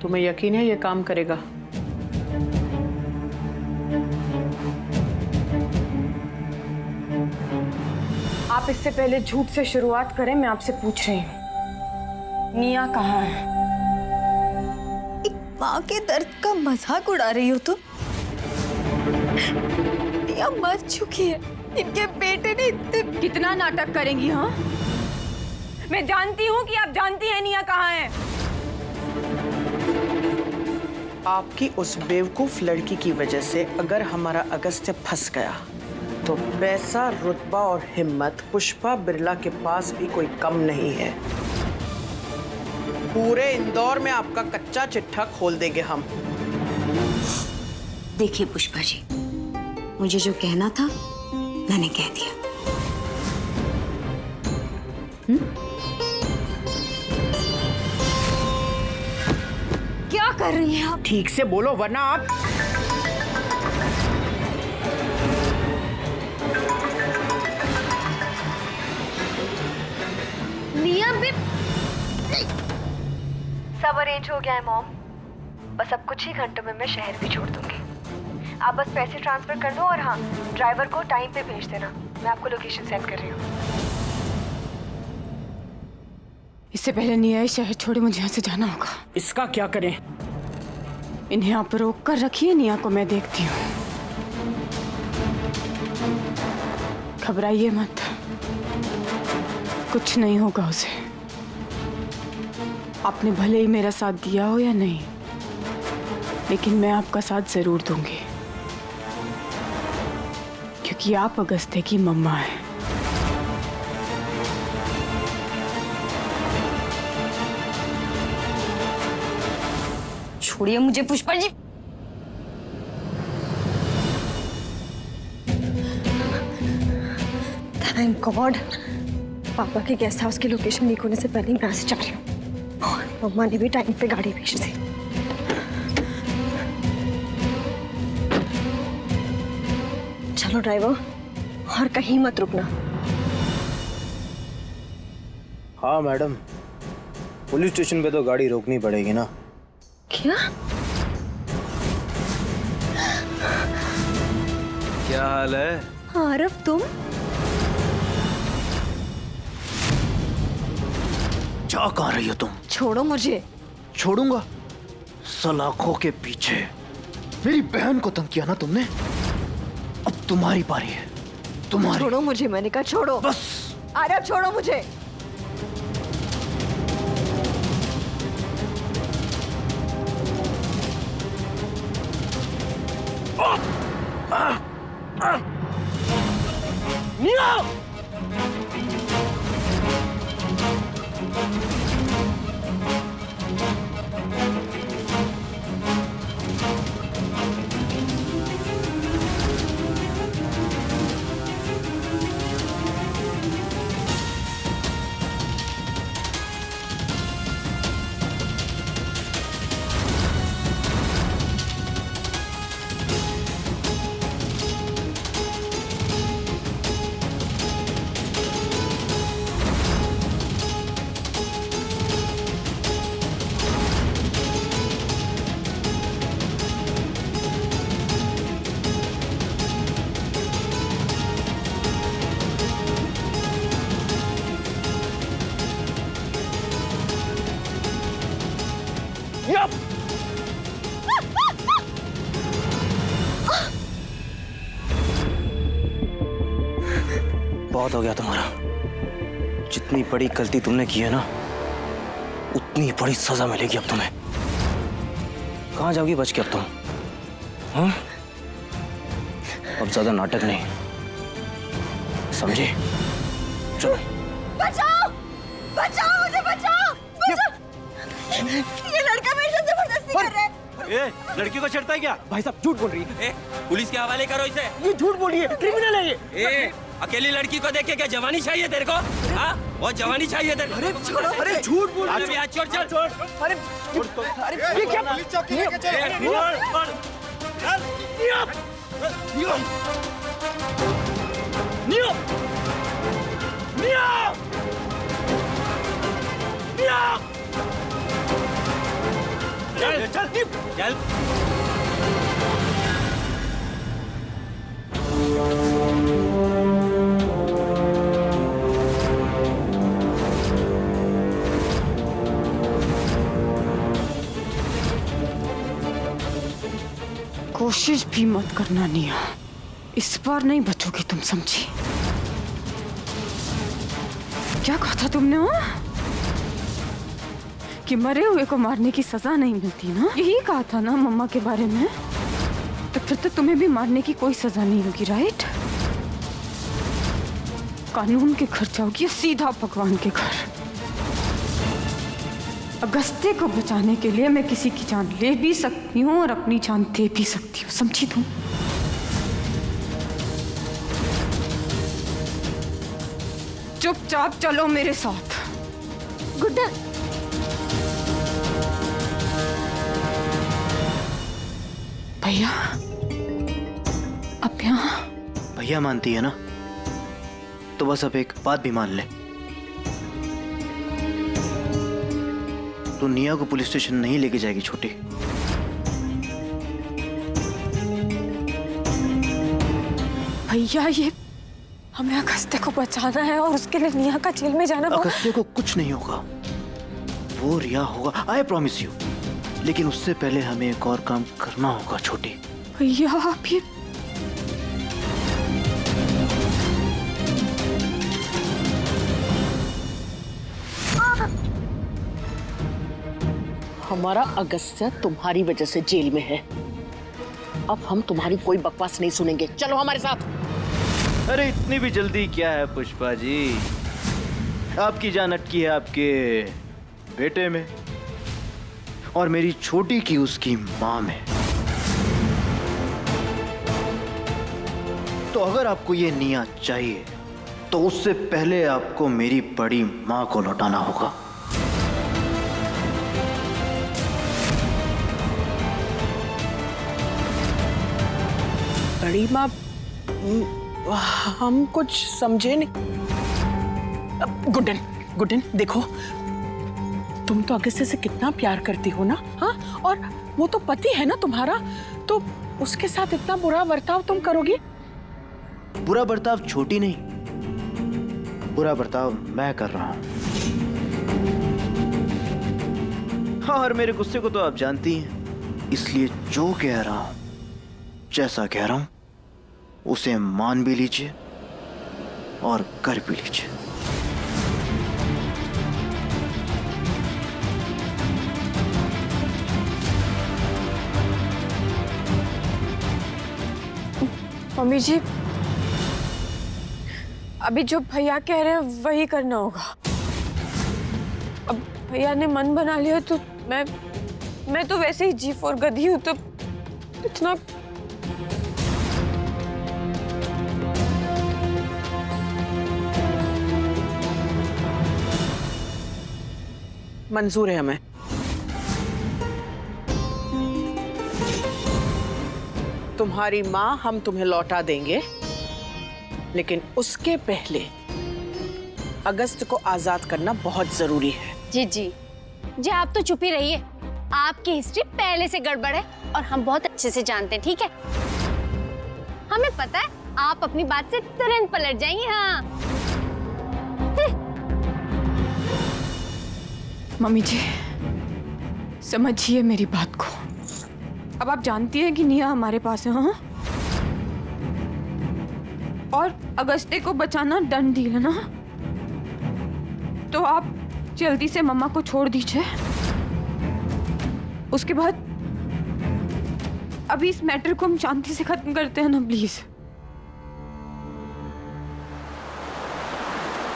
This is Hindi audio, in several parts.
तुम्हें यकीन है ये काम करेगा? आप इससे पहले झूठ से शुरुआत करें, मैं आपसे पूछ रही हूँ, निया कहाँ है? एक माँ के दर्द का मजाक उड़ा रही हो तुम? निया मर चुकी है, इनके बेटे ने इतने... कितना नाटक करेंगी? हाँ, मैं जानती हूँ कि आप जानती हैं निया कहाँ है। आपकी उस बेवकूफ लड़की की वजह से अगर हमारा अगस्त्य फंस गया तो पैसा, रुतबा और हिम्मत पुष्पा बिरला के पास भी कोई कम नहीं है। पूरे इंदौर में आपका कच्चा चिट्ठा खोल देंगे हम। देखिए पुष्पा जी, मुझे जो कहना था मैंने कह दिया। क्या कर रही हैं आप? ठीक से बोलो वरना आप... निया भी... सब अरेंज हो गया है मॉम। बस अब कुछ ही घंटों में मैं शहर भी छोड़ दूंगी। आप बस पैसे ट्रांसफर कर दो और हाँ, ड्राइवर को टाइम पे भेज देना। मैं आपको लोकेशन सेंड कर रही हूँ। इससे पहले निया ये शहर छोड़े मुझे यहाँ से जाना होगा। इसका क्या करें? इन्हें यहाँ पर रोक कर रखिए, निया को मैं देखती हूँ। घबराइए मत, कुछ नहीं होगा उसे। आपने भले ही मेरा साथ दिया हो या नहीं, लेकिन मैं आपका साथ जरूर दूंगी, क्योंकि आप अगस्त्य की मम्मा हैं। छोड़िए मुझे पुष्पा जी। थैंक गॉड, पापा के गेस्ट हाउस की लोकेशन लीक होने से पहले मैं यहाँ से जा रही हूँ और मम्मा ने भी टाइम पे गाड़ी भेज दी। चलो ड्राइवर, और कहीं मत रुकना। हाँ मैडम, पुलिस स्टेशन पे तो गाड़ी रोकनी पड़ेगी ना। क्या? क्या हाल है? आरव तुम? जा कहाँ रही हो तुम? छोड़ो मुझे। छोड़ूंगा? सलाखों के पीछे मेरी बहन को तंग किया ना तुमने, अब तुम्हारी बारी है। तुम्हारी। छोड़ो मुझे, मैंने कहा छोड़ो। बस। आरव छोड़ो मुझे। बहुत हो गया तुम्हारा। जितनी बड़ी गलती तुमने की है ना, उतनी बड़ी सजा मिलेगी अब तुम्हें। कहाँ जाओगी बच के अब तुम? हाँ? अब ज्यादा नाटक नहीं, समझे? चलो। बचाओ! बचाओ मुझे, बचाओ! बचाओ! ये लड़का मेरे साथ जबरदस्ती कर रहा है। ए, लड़की को छेड़ता है क्या? भाई साहब झूठ बोल रही है। पुलिस के हवाले करो इसे। ये झूठ बोली है, क्रिमिनल है ये। अकेली लड़की को देख के क्या जवानी चाहिए तेरे को? हाँ, बहुत जवानी चाहिए तेरे को। अरे छोड़ो, अरे झूठ बोल रही है। छोड़ चल। अरे अरे ये क्या? पुलिस चौकी लेके चलो। चल। कोशिश भी मत करना निया, इस बार नहीं बचोगी तुम, समझी? क्या कहा था तुमने वो? कि मरे हुए को मारने की सजा नहीं मिलती ना? यही कहा था ना मम्मा के बारे में? तो फिर तो तुम्हें भी मारने की कोई सजा नहीं होगी, राइट? कानून के घर जाओगी या सीधा भगवान के घर? अगस्त्य को बचाने के लिए मैं किसी की जान ले भी सकती हूँ और अपनी जान दे भी सकती हूँ, समझी तुम? चुपचाप चलो मेरे साथ। गुड्डन, भैया, अब यहाँ भैया मानती है ना, तो बस अब एक बात भी मान ले। तू निया को पुलिस स्टेशन नहीं लेके जाएगी छोटी। भैया, ये हमें अगस्त्य को बचाना है और उसके लिए निया का जेल में जाना बहुत... अगस्त्य को कुछ नहीं होगा, वो रिया होगा, आई प्रॉमिस यू। लेकिन उससे पहले हमें एक और काम करना होगा छोटी। भैया, आप ये हमारा अगस्त्य तुम्हारी वजह से जेल में है। अब हम तुम्हारी कोई बकवास नहीं सुनेंगे, चलो हमारे साथ। अरे इतनी भी जल्दी क्या है पुष्पा जी? आपकी जान अटकी है आपके बेटे में और मेरी छोटी की उसकी माँ में। तो अगर आपको ये निया चाहिए तो उससे पहले आपको मेरी बड़ी माँ को लौटाना होगा। बड़ी माँ, हम कुछ समझे नहीं। गुड्डन, गुड्डन देखो, तुम तो अगस्त्य से कितना प्यार करती हो ना? हाँ, और वो तो पति है ना तुम्हारा, तो उसके साथ इतना बुरा बर्ताव तुम करोगी? बुरा बर्ताव छोटी नहीं, बुरा बर्ताव मैं कर रहा हूं। हाँ, और मेरे गुस्से को तो आप जानती हैं, इसलिए जो कह रहा हूं, जैसा कह रहा हूं, उसे मान भी लीजिए और कर भी लीजिए। मम्मी जी, अभी जो भैया कह रहे हैं वही करना होगा। अब भैया ने मन बना लिया तो मैं तो वैसे ही G4 गधी हूं, तो इतना मंजूर है हमें। तुम्हारी माँ हम तुम्हें लौटा देंगे, लेकिन उसके पहले अगस्त्य को आजाद करना बहुत जरूरी है। जी जी जी, आप तो चुप ही रहिए। आपकी हिस्ट्री पहले से गड़बड़ है और हम बहुत अच्छे से जानते हैं, ठीक है? हमें पता है आप अपनी बात से तुरंत पलट जाएंगे। हाँ मम्मी जी, समझिए मेरी बात को। अब आप जानती हैं कि निया हमारे पास है, हाँ? और अगस्त्य को बचाना डन डील है ना? तो आप जल्दी से मम्मा को छोड़ दीजिए। उसके बाद अभी इस मैटर को हम शांति से खत्म करते हैं ना, प्लीज।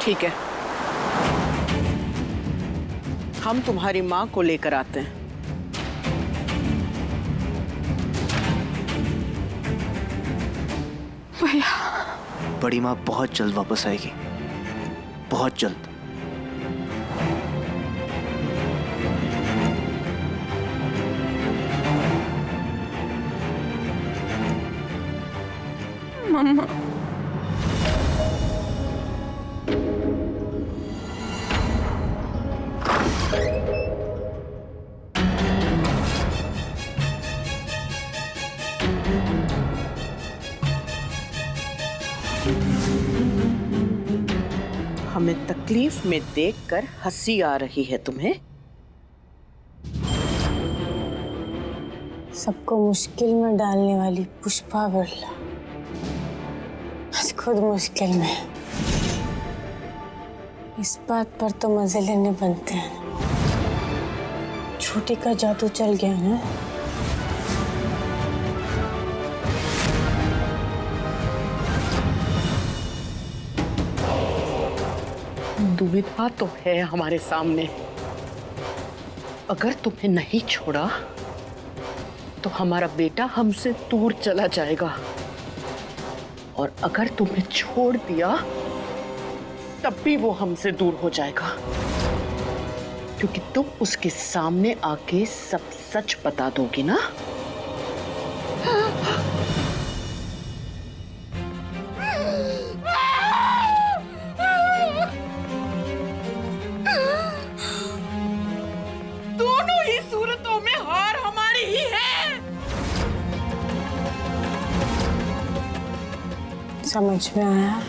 ठीक है, हम तुम्हारी माँ को लेकर आते हैं। भैया, बड़ी माँ बहुत जल्द वापस आएगी, बहुत जल्द। मम्मा, हमें तकलीफ में देखकर हंसी आ रही है तुम्हें? सबको मुश्किल में डालने वाली पुष्पा बिरला आज खुद मुश्किल में। इस बात पर तो मजे लेने बनते हैं। छोटी का जादू चल गया ना। दुविधा तो है हमारे सामने। अगर तुम्हें नहीं छोड़ा तो हमारा बेटा हमसे दूर चला जाएगा, और अगर तुम्हें छोड़ दिया तब भी वो हमसे दूर हो जाएगा, क्योंकि तुम उसके सामने आके सब सच बता दोगी ना। दोनों ही सूरतों में हार हमारी ही है। समझ में आया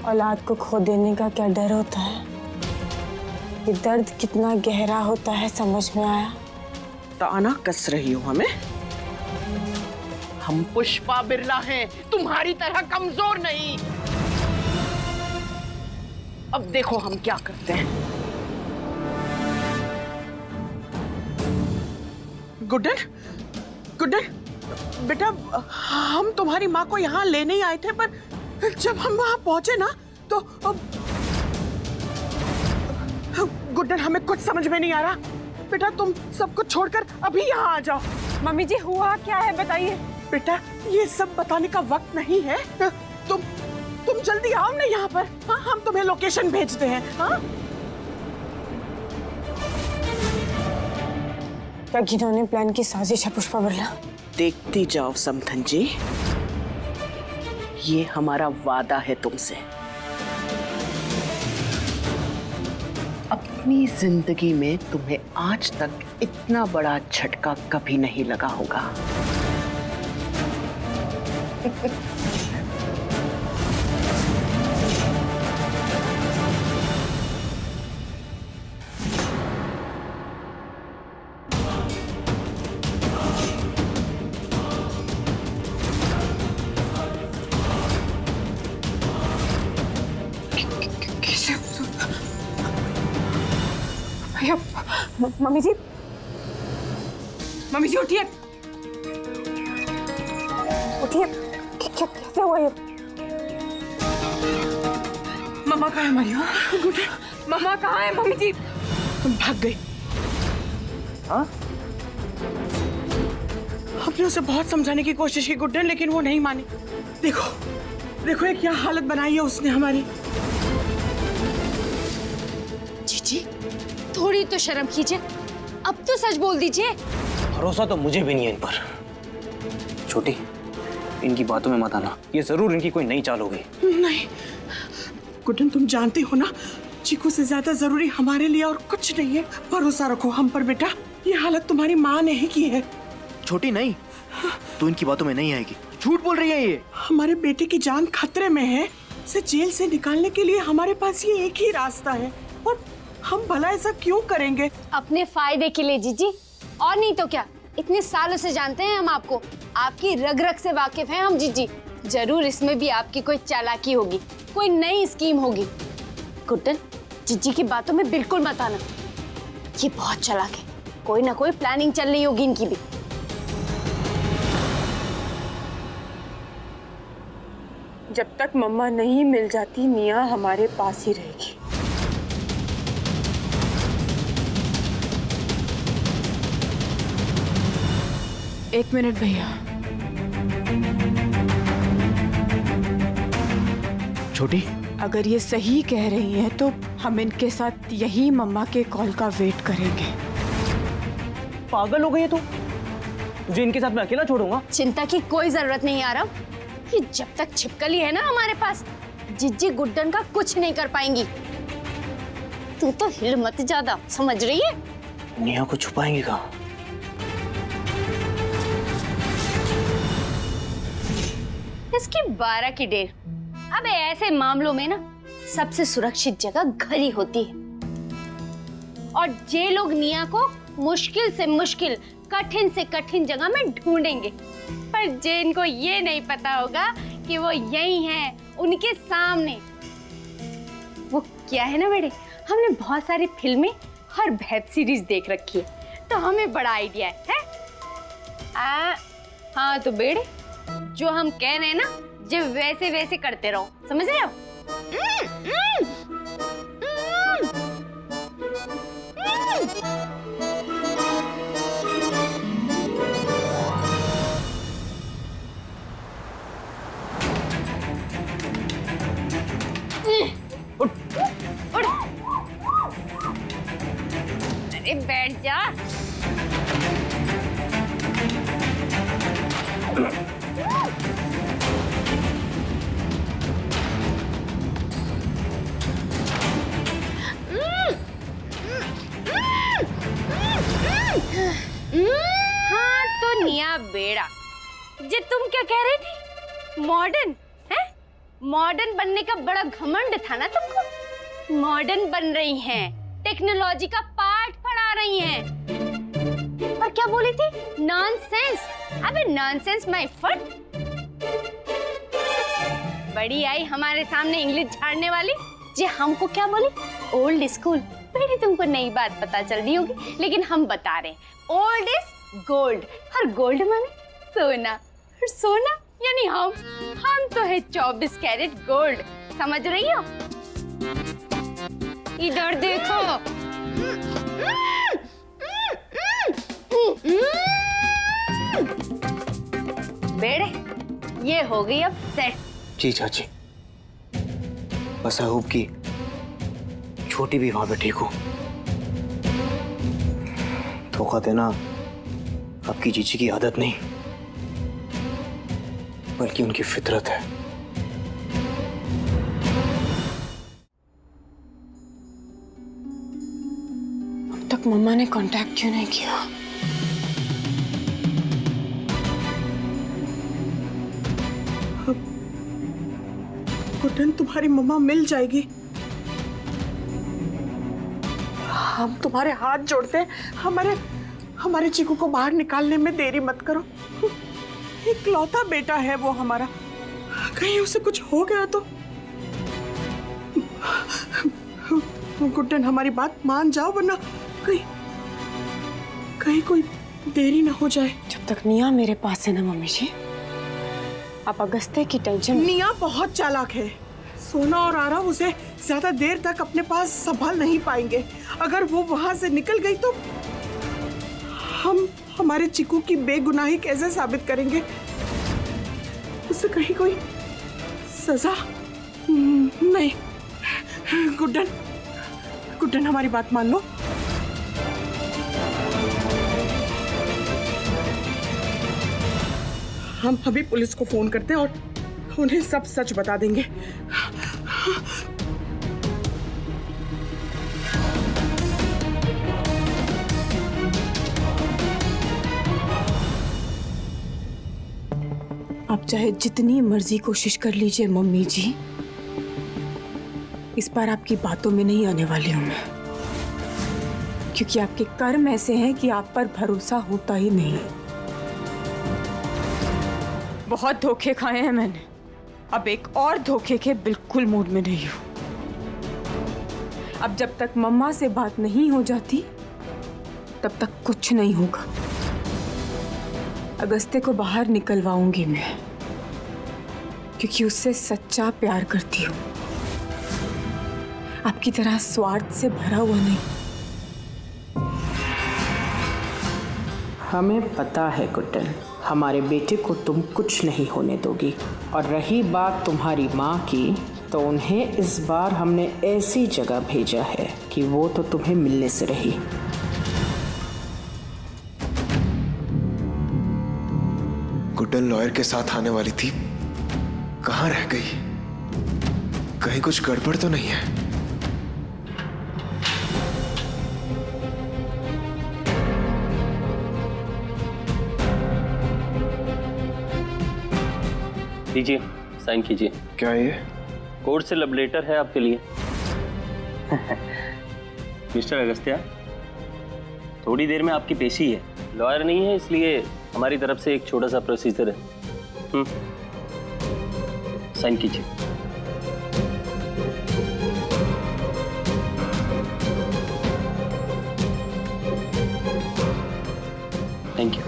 औलाद को खो देने का क्या डर होता है, ये दर्द कितना गहरा होता है समझ में आया। ताना कस रही हो हमें? हम पुष्पा बिरला हैं, तुम्हारी तरह कमजोर नहीं। अब देखो हम क्या करते हैं। गुड्डन, गुड्डन बेटा, हम तुम्हारी माँ को यहाँ लेने ही आए थे, पर जब हम वहाँ पहुंचे ना तो गुड्डन हमें कुछ समझ में नहीं आ रहा। बेटा तुम सब कुछ छोड़कर अभी यहाँ आ जाओ। मम्मी जी हुआ क्या है बताइए। बेटा ये सब बताने का वक्त नहीं है। तुम जल्दी आओ ना यहाँ पर। हाँ, हम तुम्हें लोकेशन भेजते हैं। हाँ? क्या घिनौने प्लान की साजिश है पुष्पा बिरला? देखती जाओ समधन जी, ये हमारा वादा है तुमसे। अपनी जिंदगी में तुम्हें आज तक इतना बड़ा झटका कभी नहीं लगा होगा। मम्मी जी, मम्मी जी उठिए, उठिए। कैसे हुआ ये? मम्मा कहाँ है हमारी? मम्मा कहाँ है मम्मी जी? भाग गई। हाँ? हमने उसे बहुत समझाने की कोशिश की गुड्डन, लेकिन वो नहीं मानी। देखो देखो ये क्या हालत बनाई है उसने हमारी। जीजी थोड़ी तो शर्म कीजिए, अब तो सच बोल दीजिए। भरोसा तो मुझे भी नहीं है इन पर। छोटी, इनकी बातों में मत आना, ये जरूर इनकी कोई नई चाल होगी। नहीं गुड्डन, तुम जानती हो ना चीकू से ज्यादा जरूरी हमारे लिए और कुछ नहीं है। भरोसा रखो हम पर बेटा, ये हालत तुम्हारी माँ ने ही की है। छोटी नहीं, तू इनकी बातों में नहीं आएगी। झूठ बोल रही है ये। हमारे बेटे की जान खतरे में है। इसे जेल से निकालने के लिए हमारे पास ये एक ही रास्ता है, और हम भला ऐसा क्यों करेंगे? अपने फायदे के लिए जीजी, और नहीं तो क्या। इतने सालों से जानते हैं हम आपको, आपकी रग रग से वाकिफ हैं हम जीजी। जरूर इसमें भी आपकी कोई चालाकी होगी, कोई नई स्कीम होगी। गुड्डन, जीजी की बातों में बिल्कुल मत आना, ये बहुत चालाक है। कोई ना कोई प्लानिंग चल रही होगी इनकी भी। जब तक मम्मा नहीं मिल जाती निया हमारे पास ही रहेगी। एक मिनट भैया। छोटी, अगर ये सही कह रही हैं तो हम इनके साथ यही मम्मा के कॉल का वेट करेंगे। पागल हो गई है तू? तुझे इनके साथ मैं अकेला छोड़ूंगा? चिंता की कोई जरूरत नहीं आ रहा कि जब तक छिपकली है ना हमारे पास, जिज्जी गुड्डन का कुछ नहीं कर पाएंगी। तू तो हिल मत ज्यादा, समझ रही है? निया को छुपाएंगे कहाँ? इसकी 12 की डेर। अब ऐसे मामलों में ना सबसे सुरक्षित जगह घर ही होती है। और जे लोग निया को मुश्किल से मुश्किल, कठिन से कठिन जगह में ढूंढेंगे, पर जे इनको ये नहीं पता होगा कि वो यही है उनके सामने। वो क्या है ना बेटे, हमने बहुत सारी फिल्में और वेब सीरीज देख रखी है, तो हमें बड़ा आइडिया है? हाँ तो बेटे, जो हम कह रहे हैं ना, जब वैसे वैसे करते रहो, समझ रहे हो? उठ। अरे बैठ जा। हाँ तो निया बेड़ा, जे तुम क्या कह रही थी? मॉडर्न है? मॉडर्न बनने का बड़ा घमंड था ना तुमको? मॉडर्न बन रही हैं, टेक्नोलॉजी का पाठ पढ़ा रही हैं। और क्या बोली थी? नॉनसेंस। अबे नॉनसेंस माय फट। बड़ी आई हमारे सामने इंग्लिश झाड़ने वाली। जे हमको क्या बोली? Old school. बेटे तुमको नई बात पता चल रही होगी, लेकिन हम बता रहे हैं, ओल्ड इज गोल्ड। और गोल्ड माने सोना, और सोना यानी हम तो है 24 कैरेट गोल्ड। समझ रही हो? इधर देखो। बेड़े, ये हो गई अब सेट। जी चाची, बस आई होप कि छोटी भी वहां पे ठीक हो। धोखा देना आपकी जीजी की आदत नहीं, बल्कि उनकी फितरत है। अब तक मम्मा ने कांटेक्ट क्यों नहीं किया? गुड्डन, तुम्हारी मम्मा मिल जाएगी। हम तुम्हारे हाथ जोड़ते हैं, हमारे चीकू को बाहर निकालने में देरी मत करो। इकलौता बेटा है वो हमारा, कहीं उसे कुछ हो गया तो। गुड्डन, हमारी बात मान जाओ, वरना कहीं कोई देरी ना हो जाए। जब तक निया मेरे पास है ना मम्मी जी, आप अगस्त्य की टेंशन। निया बहुत चालाक है। सोना और आरव उसे ज्यादा देर तक अपने पास संभाल नहीं पाएंगे। अगर वो वहां से निकल गई तो हम हमारे चिकू की बेगुनाही कैसे साबित करेंगे? उसे कहीं कोई सजा नहीं। गुड्डन, हमारी बात मान लो। हम अभी पुलिस को फोन करते हैं और उन्हें सब सच बता देंगे। आप चाहे जितनी मर्जी कोशिश कर लीजिए मम्मी जी, इस बार आपकी बातों में नहीं आने वाली हूं मैं, क्योंकि आपके कर्म ऐसे हैं कि आप पर भरोसा होता ही नहीं। बहुत धोखे खाए हैं मैंने, अब एक और धोखे के बिल्कुल मूड में नहीं हूं। अब जब तक मम्मा से बात नहीं हो जाती तब तक कुछ नहीं होगा। अगस्त्य को बाहर निकलवाऊंगी मैं, क्योंकि उससे सच्चा प्यार करती हूँ, आपकी तरह स्वार्थ से भरा हुआ नहीं। हमें पता है गुड्डन, हमारे बेटे को तुम कुछ नहीं होने दोगी। और रही बात तुम्हारी माँ की, तो उन्हें इस बार हमने ऐसी जगह भेजा है कि वो तो तुम्हें मिलने से रही। गुड्डन लॉयर के साथ आने वाली थी, कहाँ रह गई? कहीं कुछ गड़बड़ तो नहीं है? लीजिए, साइन कीजिए। क्या ये कोर्ट से लव लेटर है आपके लिए। मिस्टर अगस्त्या, थोड़ी देर में आपकी पेशी है। लॉयर नहीं है इसलिए हमारी तरफ से एक छोटा सा प्रोसीजर है। साइन कीजिए। Thank you.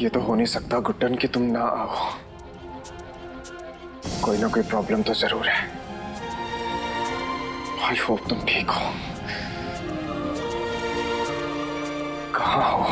ये तो हो नहीं सकता गुड्डन कि तुम ना आओ। कोई ना कोई प्रॉब्लम तो जरूर है। आई होप तुम ठीक हो। कहाँ हो?